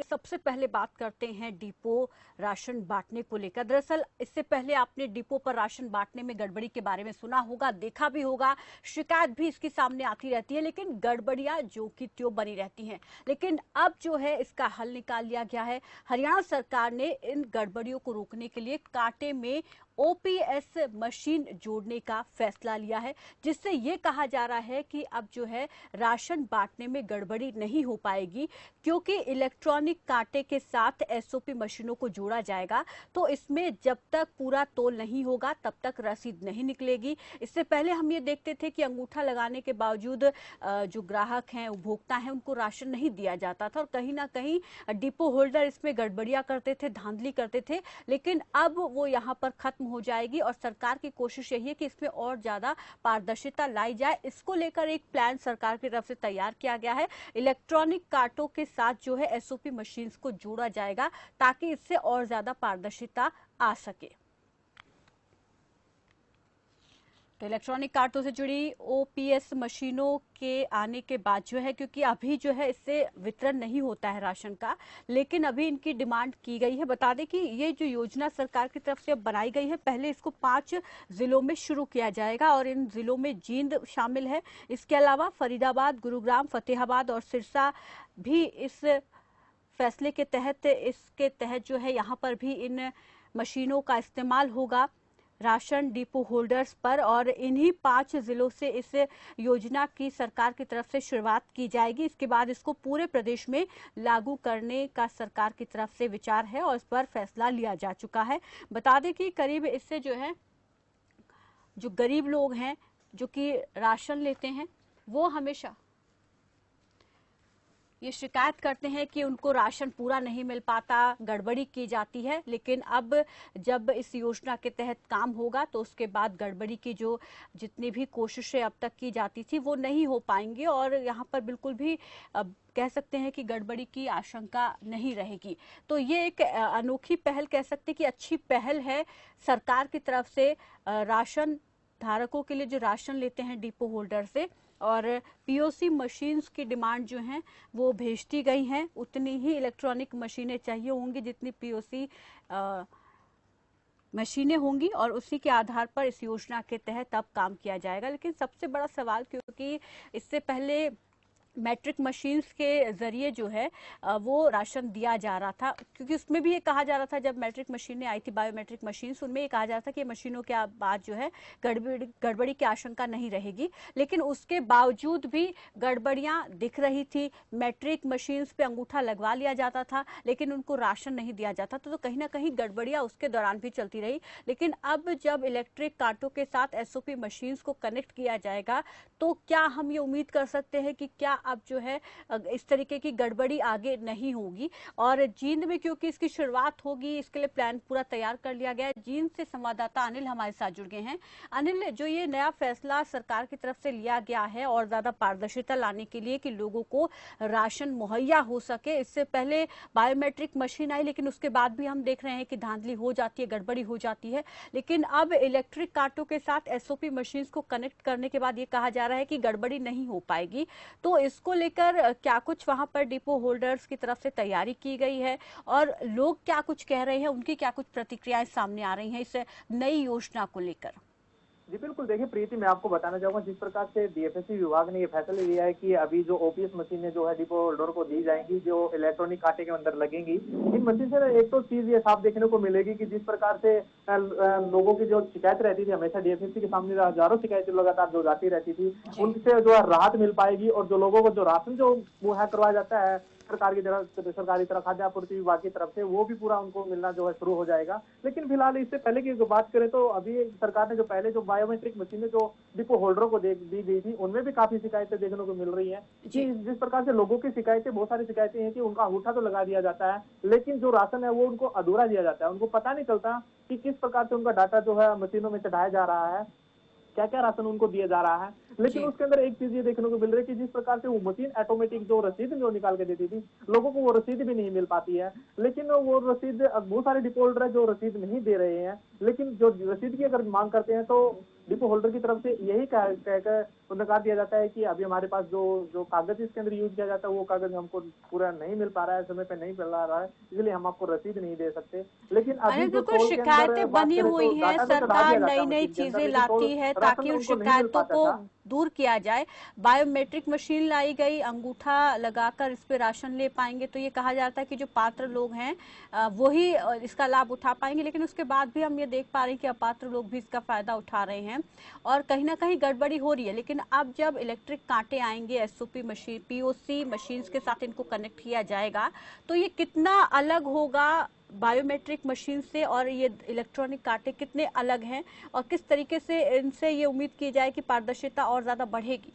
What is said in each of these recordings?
सबसे पहले बात करते हैं डिपो राशन बांटने को लेकर। दरअसल इससे पहले आपने डिपो पर राशन बांटने में गड़बड़ी के बारे में सुना होगा, देखा भी होगा, शिकायत भी इसकी सामने आती रहती है, लेकिन गड़बड़ियां जो की त्यों बनी रहती हैं। लेकिन अब जो है इसका हल निकाल लिया गया है। हरियाणा सरकार ने इन गड़बड़ियों को रोकने के लिए कांटे में ओपीएस मशीन जोड़ने का फैसला लिया है, जिससे ये कहा जा रहा है कि अब जो है राशन बांटने में गड़बड़ी नहीं हो पाएगी, क्योंकि इलेक्ट्रॉनिक कांटे के साथ एसओपी मशीनों को जोड़ा जाएगा। तो इसमें जब तक पूरा तोल नहीं होगा तब तक रसीद नहीं निकलेगी। इससे पहले हम ये देखते थे कि अंगूठा लगाने के बावजूद जो ग्राहक हैं, उपभोक्ता हैं, उनको राशन नहीं दिया जाता था और कहीं ना कहीं डिपो होल्डर इसमें गड़बड़ियां करते थे, धांधली करते थे। लेकिन अब वो यहाँ पर खत्म हो जाएगी और सरकार की कोशिश यही है कि इसमें और ज्यादा पारदर्शिता लाई जाए। इसको लेकर एक प्लान सरकार की तरफ से तैयार किया गया है। इलेक्ट्रॉनिक कांटों के साथ जो है एसओपी मशीन्स को जोड़ा जाएगा ताकि इससे और ज्यादा पारदर्शिता आ सके। तो इलेक्ट्रॉनिक कार्टों से जुड़ी ओपीएस मशीनों के आने के बाद जो है, क्योंकि अभी जो है इससे वितरण नहीं होता है राशन का, लेकिन अभी इनकी डिमांड की गई है। बता दें कि ये जो योजना सरकार की तरफ से अब बनाई गई है, पहले इसको 5 जिलों में शुरू किया जाएगा और इन जिलों में जींद शामिल है। इसके अलावा फरीदाबाद, गुरुग्राम, फतेहाबाद और सिरसा भी इस फैसले के तहत, इसके तहत जो है यहाँ पर भी इन मशीनों का इस्तेमाल होगा राशन डिपो होल्डर्स पर। और इन्हीं 5 जिलों से इस योजना की सरकार की तरफ से शुरुआत की जाएगी। इसके बाद इसको पूरे प्रदेश में लागू करने का सरकार की तरफ से विचार है और इस पर फैसला लिया जा चुका है। बता दें कि करीब इससे जो है, जो गरीब लोग हैं जो कि राशन लेते हैं, वो हमेशा ये शिकायत करते हैं कि उनको राशन पूरा नहीं मिल पाता, गड़बड़ी की जाती है। लेकिन अब जब इस योजना के तहत काम होगा तो उसके बाद गड़बड़ी की जो जितनी भी कोशिशें अब तक की जाती थी वो नहीं हो पाएंगी और यहाँ पर बिल्कुल भी अब कह सकते हैं कि गड़बड़ी की आशंका नहीं रहेगी। तो ये एक अनोखी पहल कह सकते हैं कि अच्छी पहल है सरकार की तरफ से राशन धारकों के लिए जो राशन लेते हैं डिपो होल्डर से। और पीओसी मशीन्स की डिमांड जो है वो भेजती गई हैं। उतनी ही इलेक्ट्रॉनिक मशीनें चाहिए होंगी जितनी पीओसी मशीनें होंगी और उसी के आधार पर इस योजना के तहत अब काम किया जाएगा। लेकिन सबसे बड़ा सवाल, क्योंकि इससे पहले मैट्रिक मशीन्स के जरिए जो है वो राशन दिया जा रहा था, क्योंकि उसमें भी ये कहा जा रहा था, जब मैट्रिक मशीनें आई थी बायोमेट्रिक मशीन्स, उनमें ये कहा जा रहा था कि मशीनों के बाद जो है गड़बड़ी की आशंका नहीं रहेगी। लेकिन उसके बावजूद भी गड़बड़ियां दिख रही थी। मैट्रिक मशीन्स पे अंगूठा लगवा लिया जाता था लेकिन उनको राशन नहीं दिया जाता था, तो कहीं ना कहीं गड़बड़ियां उसके दौरान भी चलती रही। लेकिन अब जब इलेक्ट्रिक कांटों के साथ एसओपी मशीन्स को कनेक्ट किया जाएगा तो क्या हम ये उम्मीद कर सकते हैं कि क्या अब जो है इस तरीके की गड़बड़ी आगे नहीं होगी। और जींद में क्योंकि इसकी शुरुआत होगी, इसके लिए प्लान पूरा तैयार कर लिया गया है। जींद से संवाददाता अनिल हमारे साथ जुड़ गए हैं। अनिल, जो ये नया फैसला सरकार की तरफ से लिया गया है और ज्यादा पारदर्शिता लाने के लिए कि लोगों को राशन मुहैया हो सके, इससे पहले बायोमेट्रिक मशीन आई लेकिन उसके बाद भी हम देख रहे हैं कि धांधली हो जाती है, गड़बड़ी हो जाती है। लेकिन अब इलेक्ट्रिक कांटों के साथ एसओपी मशीन को कनेक्ट करने के बाद ये कहा जा रहा है कि गड़बड़ी नहीं हो पाएगी। तो इसको लेकर क्या कुछ वहां पर डिपो होल्डर्स की तरफ से तैयारी की गई है और लोग क्या कुछ कह रहे हैं, उनकी क्या कुछ प्रतिक्रियाएं सामने आ रही हैं इस नई योजना को लेकर? जी बिल्कुल, देखिए प्रीति, मैं आपको बताना चाहूंगा, जिस प्रकार से डीएफएससी विभाग ने ये फैसला लिया है कि अभी जो ओपीएस मशीनें जो है डिपो होल्डर को दी जाएंगी, जो इलेक्ट्रॉनिक कांटे के अंदर लगेंगी, इन मशीन से एक तो चीज ये साफ देखने को मिलेगी कि जिस प्रकार से लोगों की जो शिकायत रहती थी, हमेशा डीएफएससी के सामने हजारों शिकायतें लगातार जो जाती रहती थी, उनसे जो है राहत मिल पाएगी और जो लोगों को जो राशन जो मुहैया करवाया जाता है सरकारी तरफ खाद्य आपूर्ति विभाग की तरफ से, वो भी पूरा उनको मिलना जो है शुरू हो जाएगा। लेकिन फिलहाल इससे पहले की बात करें तो अभी सरकार ने जो पहले जो बायोमेट्रिक मशीनें जो डिपो होल्डरों को दी गई थी, उनमें भी काफी शिकायतें देखने को मिल रही है। जिस प्रकार से लोगों की शिकायतें, बहुत सारी शिकायतें हैं कि उनका अंगूठा तो लगा दिया जाता है लेकिन जो राशन है वो उनको अधूरा दिया जाता है। उनको पता नहीं चलता कि किस प्रकार से उनका डाटा जो है मशीनों में चढ़ाया जा रहा है, क्या क्या राशन उनको दिया जा रहा है। लेकिन उसके अंदर एक चीज ये देखने को मिल रही है कि जिस प्रकार से वो मशीन ऑटोमेटिक जो रसीद जो निकाल के देती थी, लोगों को वो रसीद भी नहीं मिल पाती है। लेकिन वो रसीद, बहुत सारे डिपो होल्डर है जो रसीद नहीं दे रहे हैं, लेकिन जो रसीद की अगर मांग करते हैं तो डिपो होल्डर की तरफ से यही कहकर उन्हें कहा दिया जाता है कि अभी हमारे पास जो जो कागज इसके अंदर यूज किया जाता है वो कागज हमको पूरा नहीं मिल पा रहा है, समय पे नहीं मिल रहा है, इसलिए हम आपको रसीद नहीं दे सकते। लेकिन अरे अभी जो देखो, टोल के अंदर शिकायतें बात बनी करें तो हुई हैं, डाटा तो चढ़ा सरकार दिया जाता नई है नई मशीन के अंदर, चीजें लेकिन टोल लाती है ताकि राशन उन उनको नहीं मिल शिकायतों पाता को था। दूर किया जाए। बायोमेट्रिक मशीन लाई गई, अंगूठा लगाकर इस पे राशन ले पाएंगे, तो ये कहा जाता है कि जो पात्र लोग हैं वही इसका लाभ उठा पाएंगे। लेकिन उसके बाद भी हम ये देख पा रहे हैं कि अपात्र लोग भी इसका फायदा उठा रहे हैं और कहीं ना कहीं गड़बड़ी हो रही है। लेकिन अब जब इलेक्ट्रिक कांटे आएंगे, एसओपी मशीन, पीओसी मशीन के साथ इनको कनेक्ट किया जाएगा, तो ये कितना अलग होगा बायोमेट्रिक मशीन से, और ये इलेक्ट्रॉनिक कांटे कितने अलग हैं, और किस तरीके से इनसे ये उम्मीद की जाए कि पारदर्शिता और ज्यादा बढ़ेगी।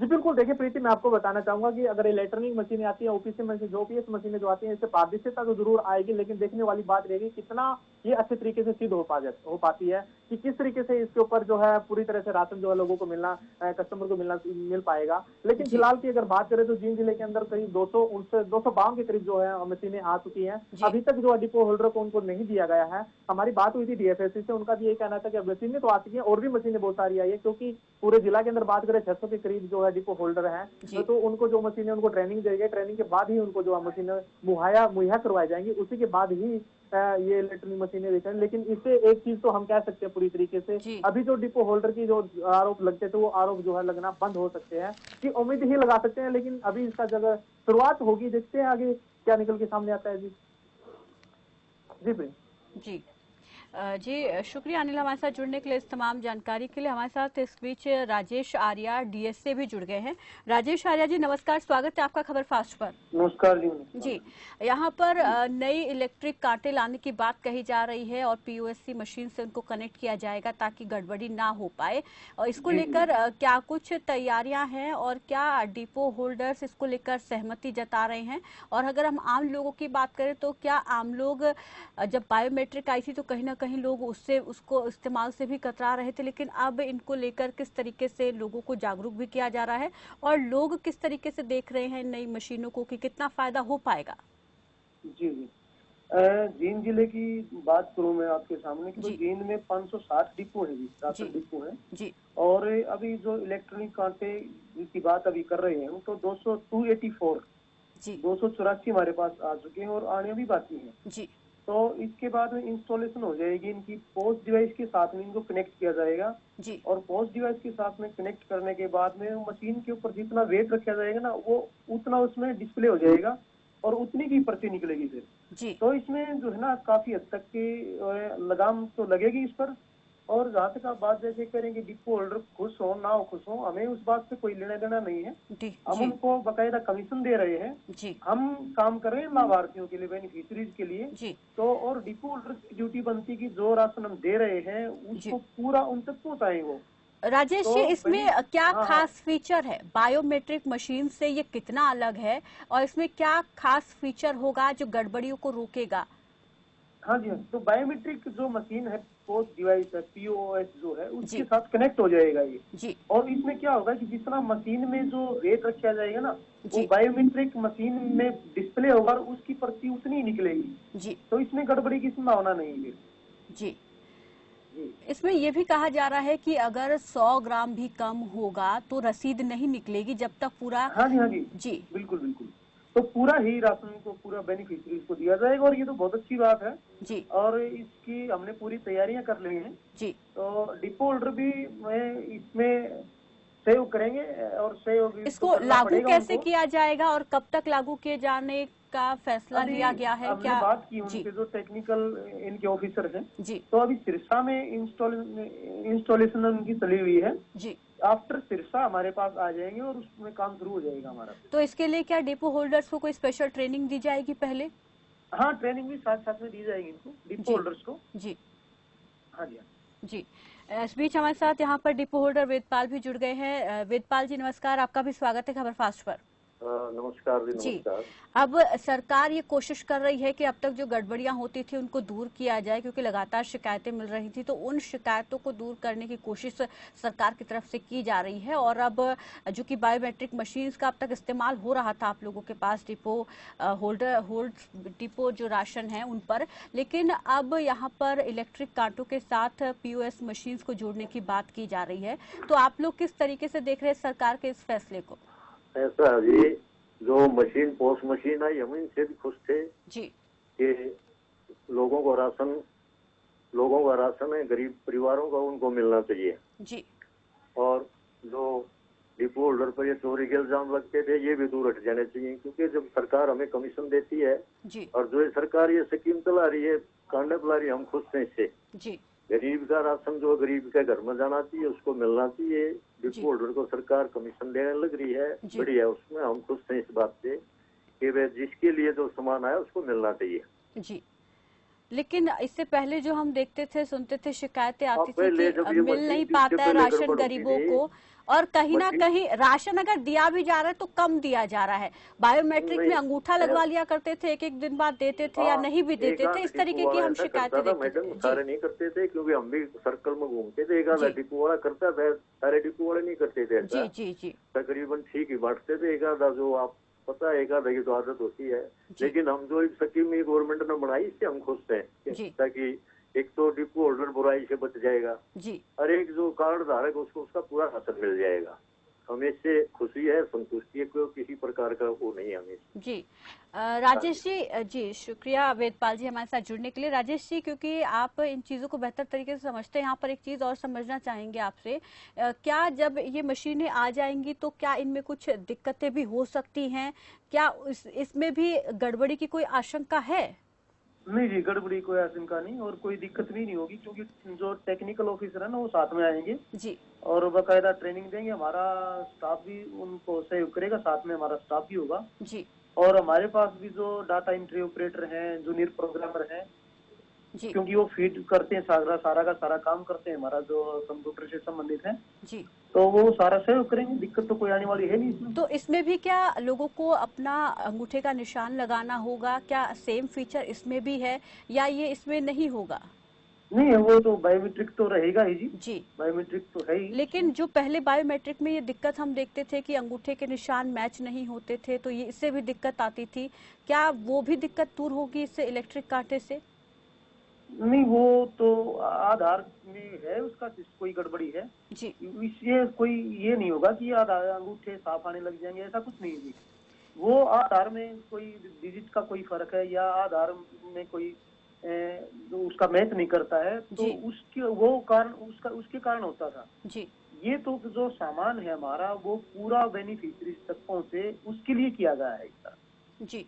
जी बिल्कुल, देखिए प्रीति, मैं आपको बताना चाहूंगा कि अगर इलेक्ट्रॉनिक मशीनें आती हैं, ओपीसी मशीन, जो ओपीएस मशीनें जो आती हैं, इससे पारदर्शिता तो जरूर आएगी, लेकिन देखने वाली बात रहेगी कितना ये अच्छे तरीके से सिद्ध हो पाती है कि किस तरीके से इसके ऊपर जो है पूरी तरह से राशन जो है लोगों को मिलना, कस्टमर को मिल पाएगा। लेकिन फिलहाल की अगर बात करें तो जींद जिले के अंदर करीब 252 के करीब जो है मशीनें आ चुकी हैं। अभी तक जो डिपो होल्डर को उनको नहीं दिया गया है। हमारी बात हुई थी डीएफएससी से, उनका भी यही कहना था कि मशीनें तो आ चुकी हैं और भी मशीनें बहुत सारी आई है, क्योंकि पूरे जिला के अंदर बात करें 600 के करीब जो है डिपो होल्डर है, तो उनको जो मशीनें, उनको ट्रेनिंग दी गई, ट्रेनिंग के बाद ही उनको जो मशीनें मुहैया करवाई जाएंगी, उसी के बाद ही ये इलेक्ट्रॉनिक मशीनें देखें। लेकिन इससे एक चीज तो हम कह सकते हैं पूरी तरीके से, अभी जो डिपो होल्डर की जो आरोप लगते थे वो आरोप जो है लगना बंद हो सकते हैं, कि उम्मीद ही लगा सकते हैं। लेकिन अभी इसका जगह शुरुआत होगी, देखते हैं आगे क्या निकल के सामने आता है। जी जी जी जी, शुक्रिया अनिल हमारे साथ जुड़ने के लिए, इस तमाम जानकारी के लिए। हमारे साथ इस बीच राजेश आर्या डीएस से भी जुड़ गए हैं। राजेश आर्या जी नमस्कार, स्वागत है आपका खबर फास्ट पर। नमस्कार जी। जी, यहाँ पर नई इलेक्ट्रिक कांटे लाने की बात कही जा रही है और पीओएससी मशीन से उनको कनेक्ट किया जाएगा ताकि गड़बड़ी ना हो पाए, और इसको लेकर क्या कुछ तैयारियां हैं और क्या डिपो होल्डर्स इसको लेकर सहमति जता रहे हैं? और अगर हम आम लोगों की बात करें तो क्या आम लोग, जब बायोमेट्रिक आई थी तो कहीं ना कहीं लोग उसको इस्तेमाल से भी कतरा रहे थे, लेकिन अब इनको लेकर किस तरीके से लोगों को जागरूक भी किया जा रहा है और लोग किस तरीके से देख रहे हैं नई मशीनों को कि कितना फायदा हो पाएगा? जी जी, जींद जिले की बात करूं मैं आपके सामने कि तो जींद में 560 डिपो है जी, राशन डिपो है जी। और अभी जो इलेक्ट्रॉनिक कांटे की बात अभी कर रहे हैं तो 284 हमारे पास आ चुके हैं और आने भी बाकी हैं जी। तो इसके बाद में इंस्टॉलेशन हो जाएगी इनकी, पोस्ट डिवाइस के साथ में इनको कनेक्ट किया जाएगा जी। और पोस्ट डिवाइस के साथ में कनेक्ट करने के बाद में मशीन के ऊपर जितना वेट रखा जाएगा ना, वो उतना उसमें डिस्प्ले हो जाएगा और उतनी की पर्ची निकलेगी फिर जी। तो इसमें जो है ना काफी हद तक की लगाम तो लगेगी इस पर। और जहाँ तक आप बात जैसे करेंगे डिपो होल्डर खुश हो ना हो खुश हो, हमें उस बात से कोई लेना देना नहीं है। हम उनको बकायदा कमीशन दे रहे हैं जी। हम काम कर रहे हैं लाभार्थियों के लिए, बेनिफिशरीज के लिए जी। तो और डिपो होल्डर की ड्यूटी बनती है कि जो राशन हम दे रहे हैं उसको पूरा उन तक पहुँचाए वो। राजेश जी, इसमें क्या खास फीचर है? बायोमेट्रिक मशीन से ये कितना अलग है और इसमें क्या खास फीचर होगा जो गड़बड़ियों को रोकेगा? हाँ जी, तो बायोमेट्रिक जो मशीन है, पोस्ट डिवाइस है, पीओएस जो है उसके साथ कनेक्ट हो जाएगा ये जी। और इसमें क्या होगा कि जितना मशीन में जो रेट रखा जाएगा ना, वो बायोमेट्रिक मशीन में डिस्प्ले होगा और उसकी पर्ची उतनी ही निकलेगी जी। तो इसमें गड़बड़ी की संभावना नहीं है जी। इसमें यह भी कहा जा रहा है कि अगर 100 ग्राम भी कम होगा तो रसीद नहीं निकलेगी जब तक पूरा। हाँ जी जी, बिल्कुल बिल्कुल, तो पूरा ही राशन को पूरा बेनिफिशरीज को दिया जाएगा और ये तो बहुत अच्छी बात है जी। और इसकी हमने पूरी तैयारियां कर ली हैं जी। तो डिपो होल्डर भी इसमें सहयोग करेंगे और सहयोग इसको लागू कैसे किया जाएगा और कब तक लागू किए जाने का फैसला लिया गया है? क्या बात की उनके जो टेक्निकल इनके ऑफिसर हैं जी। तो अभी सिरसा में इंस्टॉलेशन उनकी चली हुई है जी। आफ्टर सिरसा हमारे पास आ जाएंगे और उसमें काम शुरू हो जाएगा हमारा। तो इसके लिए क्या डिपो होल्डर्स को कोई स्पेशल ट्रेनिंग दी जाएगी पहले? हाँ, ट्रेनिंग भी साथ साथ में दी जाएगी इनको, डिपो होल्डर्स को जी। हाँ जी जी। इस बीच हमारे साथ यहाँ पर डिपो होल्डर वेदपाल भी जुड़ गए हैं। वेदपाल जी नमस्कार, आपका भी स्वागत है खबर फास्ट पर। नमस्कार जी, नमस्कार। अब सरकार ये कोशिश कर रही है कि अब तक जो गड़बड़ियां होती थी उनको दूर किया जाए, क्योंकि लगातार शिकायतें मिल रही थी, तो उन शिकायतों को दूर करने की कोशिश सरकार की तरफ से की जा रही है। और अब जो कि बायोमेट्रिक मशीन्स का अब तक इस्तेमाल हो रहा था आप लोगों के पास डिपो जो राशन है उन पर, लेकिन अब यहाँ पर इलेक्ट्रिक कांटों के साथ POS मशीन्स को जोड़ने की बात की जा रही है। तो आप लोग किस तरीके से देख रहे हैं सरकार के इस फैसले को? ऐसा है जी, जो मशीन पोस्ट मशीन आई हम इनसे भी खुश थे जी कि लोगों का राशन है, गरीब परिवारों का उनको मिलना चाहिए जी। और जो डिपो होल्डर पर ये चोरी के इल्जाम लगते थे ये भी दूर हट जाने चाहिए, क्योंकि जब सरकार हमें कमीशन देती है जी और जो सरकार ये स्कीम चला रही है, कांडा चला रही है, हम खुश हैं इससे। जी। गरीब का राशन जो गरीब के घर में जाना चाहिए उसको मिलना चाहिए। डिपो होल्डर को सरकार कमीशन देने लग रही है, बढ़िया, उसमें हम खुश हैं इस बात से कि वे जिसके लिए जो सामान आया उसको मिलना चाहिए। जी, लेकिन इससे पहले जो हम देखते थे, सुनते थे, शिकायतें आती थी कि मिल नहीं पाता है राशन गरीबों को, और कहीं ना कहीं राशन अगर दिया भी जा रहा है तो कम दिया जा रहा है। बायोमेट्रिक में अंगूठा लगवा लिया करते थे, एक दिन बाद देते थे या नहीं भी देते थे, इस तरीके की हम शिकायतें देखते थे। सारे नहीं करते थे, क्योंकि हम भी सर्कल में घूमते थे, एक आधा डिपो वाला करता था, सारे डिपो वाले नहीं करते थे। जी जी जी। तकरीबन ठीक ही बांटते थे, एक आधा जो आप पता है, एक आधा की तो आदत होती है। लेकिन हम जो स्कीम गवर्नमेंट ने बनाई इससे हम खुश हैं, ताकि एक तो डिपो होल्डर बुराई से बच जाएगा जी, और एक जो कार्ड धारक उसको उसका पूरा राशन मिल जाएगा। हमें इससे खुशी है, संतुष्टि है, कोई किसी प्रकार का वो नहीं है हमें जी। राजेश जी शुक्रिया वेदपाल जी हमारे साथ जुड़ने के लिए। राजेश जी, क्योंकि आप इन चीज़ों को बेहतर तरीके से समझते हैं, यहाँ पर एक चीज़ और समझना चाहेंगे आपसे, क्या जब ये मशीनें आ जाएंगी तो क्या इनमें कुछ दिक्कतें भी हो सकती हैं? क्या इसमें भी गड़बड़ी की कोई आशंका है? नहीं जी, गड़बड़ी कोई आशंका नहीं और कोई दिक्कत भी नहीं होगी, क्योंकि जो टेक्निकल ऑफिसर है ना वो साथ में आएंगे जी और बाकायदा ट्रेनिंग देंगे। हमारा स्टाफ भी उनको सहयोग करेगा, साथ में हमारा स्टाफ भी होगा जी। और हमारे पास भी जो डाटा एंट्री ऑपरेटर हैं, जूनियर प्रोग्रामर हैं, क्योंकि वो फीड करते हैं, सारा का सारा काम करते हैं, हमारा जो कंप्यूटर से संबंधित है जी, तो वो सारा सहयोग करेंगे। दिक्कत तो कोई आने वाली है नहीं इसमें। तो इसमें भी क्या लोगों को अपना अंगूठे का निशान लगाना होगा? क्या सेम फीचर इसमें भी है या ये इसमें नहीं होगा? नहीं है, वो तो बायोमेट्रिक तो रहेगा ही जी। जी, बायोमेट्रिक तो है ही। लेकिन जो पहले बायोमेट्रिक में ये दिक्कत हम देखते थे कि अंगूठे के निशान मैच नहीं होते थे, तो ये इससे भी दिक्कत आती थी, क्या वो भी दिक्कत दूर होगी इससे, इलेक्ट्रिक कांटे से? नहीं, वो तो आधार में है उसका कोई गड़बड़ी है जी, इससे कोई ये नहीं होगा कि आधार अंगूठे साफ आने लग जाएंगे, ऐसा कुछ नहीं है जी। वो आधार में कोई डिजिट का कोई फर्क है या आधार में कोई उसका मैच नहीं करता है तो उसके वो कारण उसके कारण होता था जी। ये तो जो सामान है हमारा वो पूरा बेनिफिशियरी तक पहुंचे उसके लिए किया गया है इसका जी।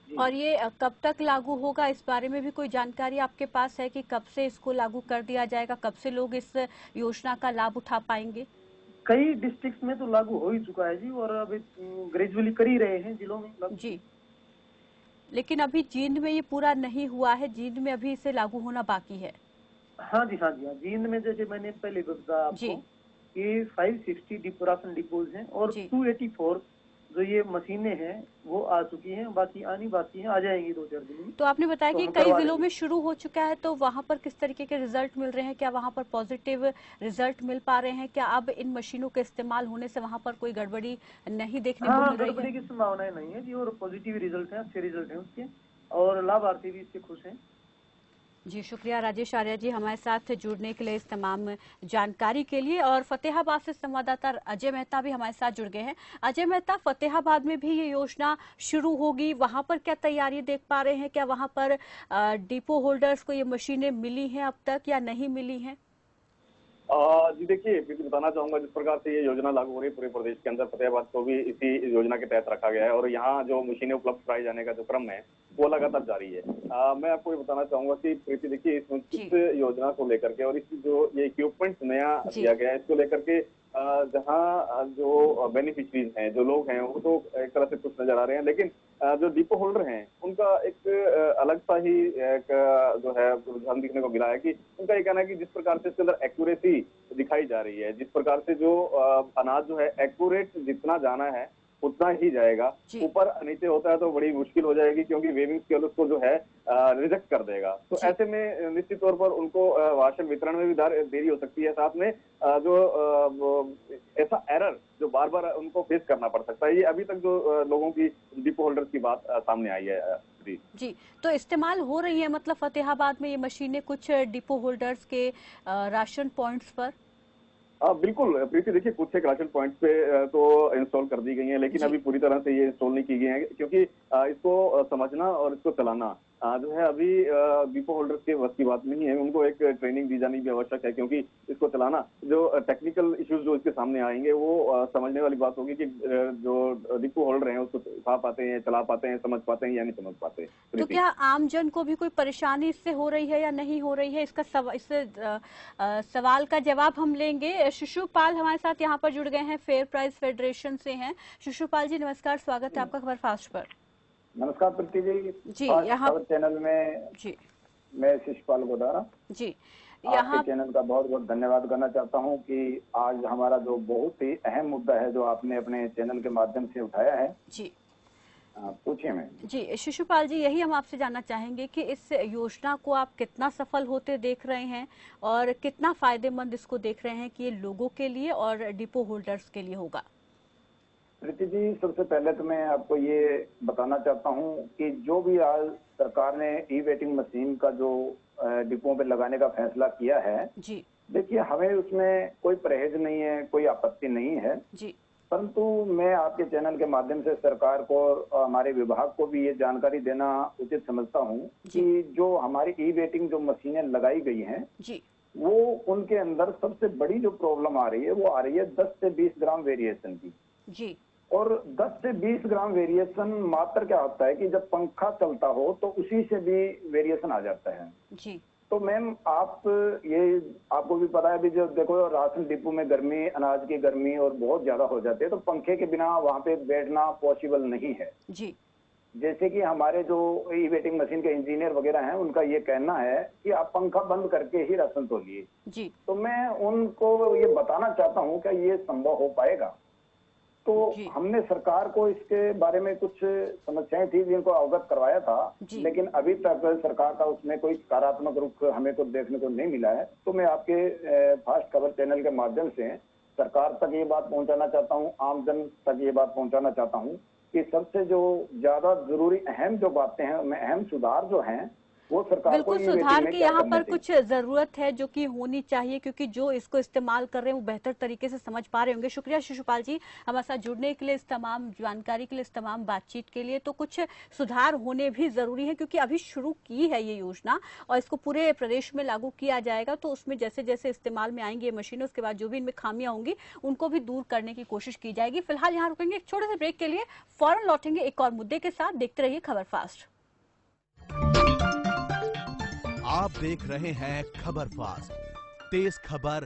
और ये कब तक लागू होगा, इस बारे में भी कोई जानकारी आपके पास है कि कब से इसको लागू कर दिया जाएगा, कब से लोग इस योजना का लाभ उठा पाएंगे? कई डिस्ट्रिक्ट में तो लागू हो ही चुका है जी और अभी ग्रेजुअली कर ही रहे हैं जिलों में जी, लेकिन अभी जींद में ये पूरा नहीं हुआ है, जींद में अभी इसे लागू होना बाकी है। हाँ जी, हाँ जी, हाँ। जींद में जैसे मैंने पहले बताया आपको कि 560 राशन डिपोज हैं और 284 जो ये मशीनें हैं वो आ चुकी हैं, बाकी आनी बाकी हैं, आ जाएंगी 2-4 दिन में। तो आपने बताया कि कई जिलों में शुरू हो चुका है, तो वहाँ पर किस तरीके के रिजल्ट मिल रहे हैं? क्या वहाँ पर पॉजिटिव रिजल्ट मिल पा रहे हैं? क्या अब इन मशीनों के इस्तेमाल होने से वहाँ पर कोई गड़बड़ी नहीं देखने को मिल रही है? गड़बड़ी की संभावनाएं नहीं है जी और पॉजिटिव रिजल्ट है, अच्छे रिजल्ट है उसके और लाभार्थी भी इससे खुश हैं। जी शुक्रिया राजेश आर्या जी हमारे साथ जुड़ने के लिए, इस तमाम जानकारी के लिए। और फतेहाबाद से संवाददाता अजय मेहता भी हमारे साथ जुड़ गए हैं। अजय मेहता, फतेहाबाद में भी ये योजना शुरू होगी, वहां पर क्या तैयारी देख पा रहे हैं? क्या वहां पर डिपो होल्डर्स को ये मशीनें मिली हैं अब तक या नहीं मिली हैं? जी देखिए, बिल्कुल बताना चाहूंगा, जिस प्रकार से ये योजना लागू हो रही है पूरे प्रदेश के अंदर, फतेहाबाद को भी इसी योजना के तहत रखा गया है और यहाँ जो मशीनें उपलब्ध कराए जाने का जो क्रम है वो लगातार जारी है। मैं आपको ये बताना चाहूंगा कि प्रीति देखिए, इस योजना को लेकर के और इस जो ये इक्विपमेंट नया दिया गया है इसको लेकर के जहाँ जो बेनिफिशरीज हैं, जो लोग हैं, वो तो एक तरह से खुश नजर आ रहे हैं, लेकिन जो डिपो होल्डर हैं उनका एक अलग सा ही एक जो है रुझान दिखने को मिला है कि उनका ये कहना है कि जिस प्रकार से इसके अंदर एक्यूरेसी दिखाई जा रही है, जिस प्रकार से जो अनाज जो है एक्यूरेट जितना जाना है उतना ही जाएगा। ऊपर नीचे होता है तो बड़ी मुश्किल हो जाएगी, क्योंकि वेविंग स्केल उसको जो है रिजेक्ट कर देगा। तो ऐसे में निश्चित तौर पर उनको राशन वितरण में भी देरी हो सकती है। साथ में जो ऐसा एरर जो बार बार उनको फेस करना पड़ सकता है। ये अभी तक जो लोगों की डिपो होल्डर्स की बात सामने आई है। जी, तो इस्तेमाल हो रही है मतलब फतेहाबाद में ये मशीनें कुछ डिपो होल्डर्स के राशन पॉइंट्स पर? बिल्कुल प्रीति, देखिए कुछ एक राशन पॉइंट पे तो इंस्टॉल कर दी गई है, लेकिन अभी पूरी तरह से ये इंस्टॉल नहीं की गई है, क्योंकि इसको समझना और इसको चलाना जो है अभी डिपो होल्डर्स के बस की बात नहीं है। उनको एक ट्रेनिंग दी जानी भी आवश्यक है, क्योंकि इसको चलाना जो टेक्निकल इश्यूज जो इसके सामने आएंगे वो समझने वाली बात होगी कि जो डिपो होल्डर हैं उसको उठा पाते हैं, चला पाते हैं, समझ पाते हैं या नहीं समझ पाते। तो क्या आमजन को भी कोई परेशानी इससे हो रही है या नहीं हो रही है, इसका सवाल का जवाब हम लेंगे। शिशुपाल हमारे साथ यहाँ पर जुड़ गए हैं, फेयर प्राइस फेडरेशन से हैं। शिशुपाल जी नमस्कार, स्वागत है आपका खबर फास्ट पर। नमस्कार प्रीति जी, यहाँ चैनल में जी मैं शिशुपाल गोदारा जी यहाँ चैनल का बहुत बहुत धन्यवाद करना चाहता हूँ कि आज हमारा जो बहुत ही अहम मुद्दा है जो आपने अपने चैनल के माध्यम से उठाया है। जी पूछिए। मैं जी शिशुपाल जी यही हम आपसे जानना चाहेंगे कि इस योजना को आप कितना सफल होते देख रहे हैं और कितना फायदेमंद इसको देख रहे हैं कि ये लोगों के लिए और डिपो होल्डर्स के लिए होगा। प्रीति जी, सबसे पहले तो मैं आपको ये बताना चाहता हूँ कि जो भी आज सरकार ने ई वेटिंग मशीन का जो डिपो पे लगाने का फैसला किया है जी, देखिए हमें उसमें कोई परहेज नहीं है, कोई आपत्ति नहीं है जी, परंतु मैं आपके चैनल के माध्यम से सरकार को और हमारे विभाग को भी ये जानकारी देना उचित समझता हूँ कि जो हमारी ई वेटिंग जो मशीनें लगाई गई हैं जी, वो उनके अंदर सबसे बड़ी जो प्रॉब्लम आ रही है वो आ रही है 10 से 20 ग्राम वेरिएशन की जी। और 10 से 20 ग्राम वेरिएशन मात्र क्या होता है कि जब पंखा चलता हो तो उसी से भी वेरिएशन आ जाता है जी। तो मैम आप ये आपको भी पता है, अभी जो देखो राशन डिपो में गर्मी, अनाज की गर्मी और बहुत ज्यादा हो जाती है, तो पंखे के बिना वहां पे बैठना पॉसिबल नहीं है जी। जैसे कि हमारे जो ई वेटिंग मशीन के इंजीनियर वगैरह हैं उनका ये कहना है कि आप पंखा बंद करके ही राशन तोलिए जी। तो मैं उनको ये बताना चाहता हूँ कि ये संभव हो पाएगा। तो हमने सरकार को इसके बारे में कुछ समस्याएं थी जिनको अवगत करवाया था, लेकिन अभी तक सरकार का उसमें कोई सकारात्मक रुख हमें को देखने को नहीं मिला है। तो मैं आपके फास्ट खबर चैनल के माध्यम से सरकार तक ये बात पहुंचाना चाहता हूं, आमजन तक ये बात पहुंचाना चाहता हूं कि सबसे जो ज्यादा जरूरी अहम जो बातें हैं उनमें अहम सुधार जो हैं वो सरकार बिल्कुल सुधार की यहाँ पर कुछ जरूरत है जो कि होनी चाहिए, क्योंकि जो इसको इस्तेमाल कर रहे हैं वो बेहतर तरीके से समझ पा रहे होंगे। शुक्रिया शिशुपाल जी हमारे साथ जुड़ने के लिए, इस तमाम जानकारी के लिए, इस तमाम बातचीत के लिए। तो कुछ सुधार होने भी जरूरी है क्योंकि अभी शुरू की है ये योजना और इसको पूरे प्रदेश में लागू किया जाएगा। तो उसमें जैसे जैसे इस्तेमाल में आएंगी ये मशीनें, उसके बाद जो भी इनमें खामियां होंगी उनको भी दूर करने की कोशिश की जाएगी। फिलहाल यहाँ रुकेंगे एक छोटे से ब्रेक के लिए, फौरन लौटेंगे एक और मुद्दे के साथ। देखते रहिए खबर फास्ट। आप देख रहे हैं खबर फास्ट, तेज खबर